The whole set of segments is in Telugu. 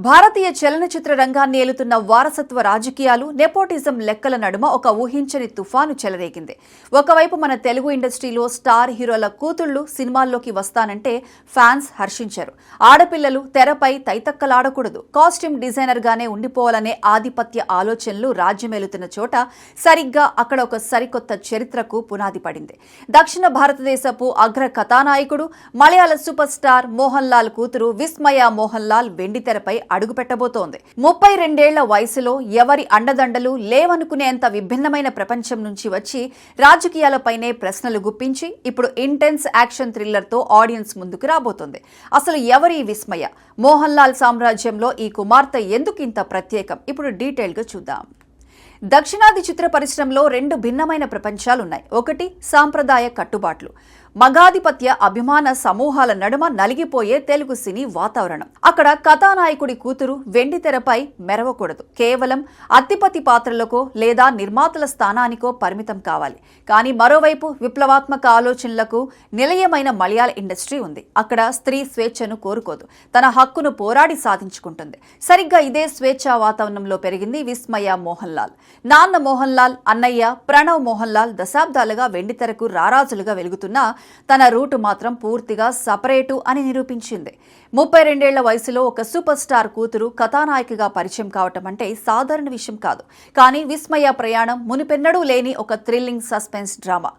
భారతీయ చలనచిత్ర రంగాన్ని ఏలుతున్న వారసత్వ రాజకీయాలు, నెపోటిజం లెక్కల నడుమ ఒక ఊహించని తుఫాను చెలరేగింది. ఒకవైపు మన తెలుగు ఇండస్ట్రీలో స్టార్ హీరోల కూతుళ్లు సినిమాల్లోకి వస్తానంటే ఫ్యాన్స్ హర్షించారు. ఆడపిల్లలు తెరపై తైతక్కలాడకూడదు, కాస్ట్యూమ్ డిజైనర్ గానే ఉండిపోవాలనే ఆధిపత్య ఆలోచనలు రాజ్యమేలుతున్న చోట సరిగ్గా అక్కడ ఒక సరికొత్త చరిత్రకు పునాది పడింది. దక్షిణ భారతదేశపు అగ్ర కథానాయకుడు, మలయాళ సూపర్ స్టార్ మోహన్ లాల్ కూతురు విస్మయ మోహన్ లాల్ వెండితెరపై అడుగు పెట్టబోతోంది. 32 వయసులో ఎవరి అండదండలు లేవనుకునేంత విభిన్నమైన ప్రపంచం నుంచి వచ్చి రాజకీయాలపైనే ప్రశ్నలు గుప్పించి ఇప్పుడు ఇంటెన్స్ యాక్షన్ థ్రిల్లర్ తో ఆడియన్స్ ముందుకు రాబోతోంది. అసలు ఎవరి విస్మయ? మోహన్ లాల్ సామ్రాజ్యంలో ఈ కుమార్తె ఎందుకు ఇంత ప్రత్యేకం? ఇప్పుడు డీటెయిల్ గా చూద్దాం. దక్షిణాది చిత్ర పరిశ్రమలో రెండు భిన్నమైన ప్రపంచాలున్నాయి. ఒకటి సాంప్రదాయ కట్టుబాట్లు, మగాధిపత్య అభిమాన సమూహాల నడుమ నలిగిపోయే తెలుగు సినీ వాతావరణం. అక్కడ కథానాయకుడి కూతురు వెండితెరపై మెరవకూడదు, కేవలం అత్తిపతి పాత్రలకో లేదా నిర్మాతల స్థానానికో పరిమితం కావాలి. కానీ మరోవైపు విప్లవాత్మక ఆలోచనలకు నిలయమైన మలయాళ ఇండస్ట్రీ ఉంది. అక్కడ స్త్రీ స్వేచ్ఛను కోరుకోదు, తన హక్కును పోరాడి సాధించుకుంటుంది. సరిగ్గా ఇదే స్వేచ్ఛా వాతావరణంలో పెరిగింది విస్మయ మోహన్ లాల్. నాన్న మోహన్ లాల్, అన్నయ్య ప్రణవ్ మోహన్ లాల్ దశాబ్దాలుగా వెండితెరకు రారాజులుగా వెలుగుతున్నా తన రూటు మాత్రం పూర్తిగా సపరేటు అని నిరూపించింది. 32 వయసులో ఒక సూపర్ స్టార్ కూతురు కథానాయికగా పరిచయం కావటం అంటే సాధారణ విషయం కాదు. కానీ విస్మయ ప్రయాణం మునిపెన్నడూ లేని ఒక థ్రిల్లింగ్ సస్పెన్స్ డ్రామా.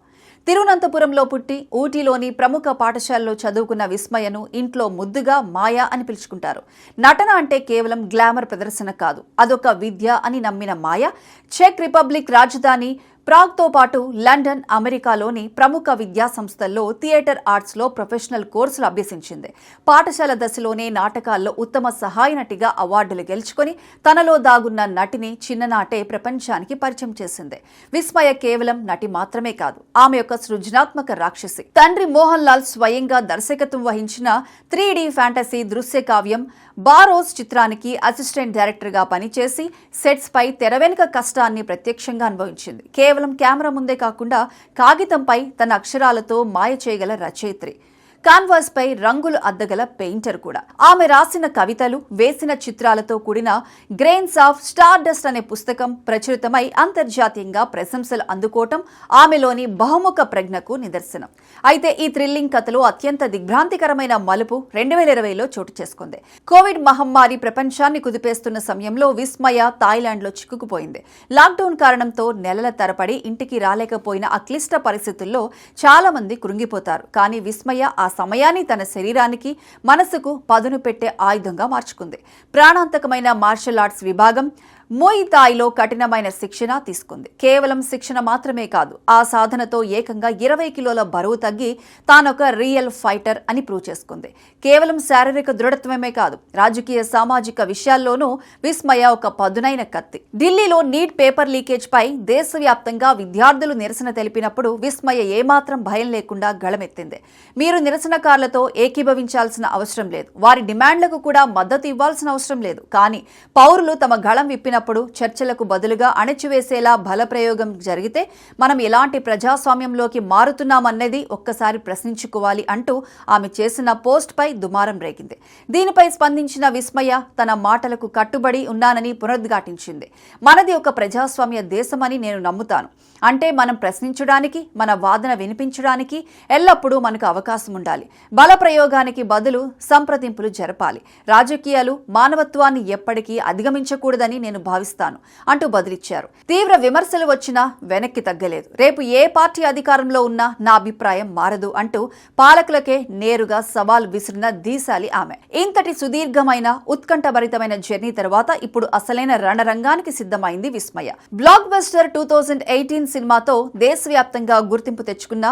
తిరువనంతపురంలో పుట్టి ఊటీలోని ప్రముఖ పాఠశాలలో చదువుకున్న విస్మయను ఇంట్లో ముద్దుగా మాయా అని పిలుచుకుంటారు. నటన అంటే కేవలం గ్లామర్ ప్రదర్శన కాదు, అదొక విద్య అని నమ్మిన మాయ చెక్ రిపబ్లిక్ రాజధాని ప్రాగ్తో పాటు లండన్, అమెరికాలోని ప్రముఖ విద్యా సంస్థల్లో థియేటర్ ఆర్ట్స్లో ప్రొఫెషనల్ కోర్సులు అభ్యసించింది. పాఠశాల దశలోనే నాటకాల్లో ఉత్తమ సహాయ నటిగా అవార్డులు గెలుచుకొని తనలో దాగున్న నటిని చిన్ననాటే ప్రపంచానికి పరిచయం చేసింది. విస్మయ కేవలం నటి మాత్రమే కాదు, ఆమె యొక్క సృజనాత్మక రాక్షసి. తండ్రి మోహన్ లాల్ స్వయంగా దర్శకత్వం వహించిన 3D ఫ్యాంటసీ దృశ్య కావ్యం బారోస్ చిత్రానికి అసిస్టెంట్ డైరెక్టర్ గా పనిచేసి సెట్స్ పై తెర వెనుక కష్టాన్ని ప్రత్యక్షంగా అనుభవించింది. కేవలం కెమెరా ముందే కాకుండా కాగితంపై తన అక్షరాలతో మాయ చేయగల రచయిత్రి, కాన్వాస్ పై రంగులు అద్దగల పెయింటర్ కూడా. ఆమె రాసిన కవితలు, వేసిన చిత్రాలతో కూడిన గ్రెయిన్స్ ఆఫ్ స్టార్ డస్ట్ అనే పుస్తకం ప్రచురితమై అంతర్జాతీయంగా ప్రశంసలు అందుకోవటం ఆమెలోని బహుముఖ ప్రజ్ఞకు నిదర్శనం. అయితే ఈ థ్రిల్లింగ్ కథలో అత్యంత దిగ్భ్రాంతికరమైన మలుపు 2020లో చోటు చేసుకుంది. కోవిడ్ మహమ్మారి ప్రపంచాన్ని కుదిపేస్తున్న సమయంలో విస్మయ థాయిలాండ్లో చిక్కుకుపోయింది. లాక్డౌన్ కారణంతో నెలల తరబడి ఇంటికి రాలేకపోయిన ఆ క్లిష్ట పరిస్థితుల్లో చాలా మంది కృంగిపోతారు. కానీ విస్మయ ఆ సమయాన్ని తన శరీరానికి, మనసుకు పదును పెట్టే ఆయుధంగా మార్చుకుంది. ప్రాణాంతకమైన మార్షల్ ఆర్ట్స్ విభాగం ముయ్ థాయ్లో కఠినమైన శిక్షణ తీసుకుంది. కేవలం శిక్షణ మాత్రమే కాదు, ఆ సాధనతో ఏకంగా 20 కిలోల బరువు తగ్గి తానొక రియల్ ఫైటర్ అని ప్రూవ్ చేసుకుంది. కేవలం శారీరక దృఢత్వమే కాదు, రాజకీయ సామాజిక విషయాల్లోనూ విస్మయ ఒక పదునైన కత్తి. ఢిల్లీలో నీట్ పేపర్ లీకేజ్ పై దేశవ్యాప్తంగా విద్యార్థులు నిరసన తెలిపినప్పుడు విస్మయ ఏమాత్రం భయం లేకుండా గళమెత్తింది. మీరు నిరసనకారులతో ఏకీభవించాల్సిన అవసరం లేదు, వారి డిమాండ్లకు కూడా మద్దతు ఇవ్వాల్సిన అవసరం లేదు. కానీ పౌరులు తమ గళం విప్పిన చర్చలకు బదులుగా అణచివేసేలా బలప్రయోగం జరిగితే మనం ఎలాంటి ప్రజాస్వామ్యంలోకి మారుతున్నామన్నది ఒక్కసారి ప్రశ్నించుకోవాలి అంటూ ఆమె చేసిన పోస్ట్ పై దుమారం రేగింది. దీనిపై స్పందించిన విస్మయ తన మాటలకు కట్టుబడి ఉన్నానని పునరుద్ఘాటించింది. మనది ఒక ప్రజాస్వామ్య దేశమని నేను నమ్ముతాను. అంటే మనం ప్రశ్నించడానికి, మన వాదన వినిపించడానికి ఎల్లప్పుడూ మనకు అవకాశం ఉండాలి. బల ప్రయోగానికి బదులు సంప్రదింపులు జరపాలి. రాజకీయాలు మానవత్వాన్ని ఎప్పటికీ అధిగమించకూడదని నేను భావిస్తాను అంటూ బదిలిచ్చారు. తీవ్ర విమర్శలు వచ్చినా వెనక్కి తగ్గలేదు. రేపు ఏ పార్టీ అధికారంలో ఉన్నా నా అభిప్రాయం మారదు అంటూ పాలకులకే నేరుగా సవాల్ విసిరిన దీశాలి ఆమె. ఇంతటి సుదీర్ఘమైన ఉత్కంఠభరితమైన జర్నీ తర్వాత ఇప్పుడు అసలైన రణరంగానికి సిద్ధమైంది విస్మయ. బ్లాక్ బస్టర్ 2018 సినిమాతో దేశవ్యాప్తంగా గుర్తింపు తెచ్చుకున్న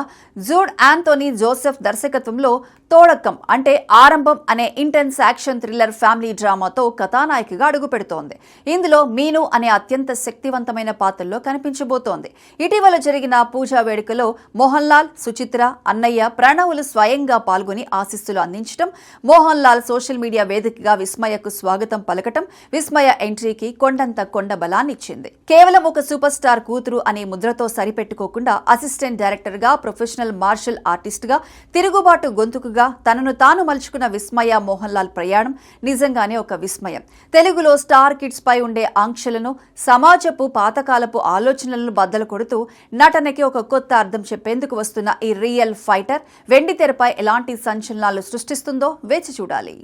జూడ్ ఆంథోనీ జోసెఫ్ దర్శకత్వంలో తోడకం అంటే ఆరంభం అనే ఇంటెన్స్ యాక్షన్ థ్రిల్లర్ ఫ్యామిలీ డ్రామాతో కథానాయికగా అడుగు పెడుతోంది. ఇందులో ఇందులో మీను అనే అత్యంత శక్తివంతమైన పాత్రలో కనిపించబోతోంది. ఇటీవల జరిగిన పూజా వేడుకలో మోహన్ లాల్, సుచిత్ర, అన్నయ్య, ప్రణవ్లు స్వయంగా పాల్గొని ఆశీస్సులు అందించడం, మోహన్ లాల్ సోషల్ మీడియా వేదికగా విస్మయకు స్వాగతం పలకటం విస్మయ ఎంట్రీకి కొండంత కొండ బలాన్నిచ్చింది. కేవలం ఒక సూపర్ స్టార్ కూతురు అనే ముద్రతో సరిపెట్టుకోకుండా అసిస్టెంట్ డైరెక్టర్ గా, ప్రొఫెషనల్ మార్షల్ ఆర్టిస్ట్ గా, తిరుగుబాటు గొంతుకుగా తనను తాను మలుచుకున్న విస్మయ మోహన్ లాల్ ప్రయాణం నిజంగానే ఒక విస్మయం. తెలుగులో స్టార్ కిడ్స్ పై ఉండే ఆంక్షలను, సమాజపు పాతకాలపు ఆలోచనలను బద్దలు కొడుతూ నటనకి ఒక కొత్త అర్థం చెప్పేందుకు వస్తున్న ఈ రియల్ ఫైటర్ వెండితెరపై ఎలాంటి సంచలనాలు సృష్టిస్తుందో వేచి చూడాలి.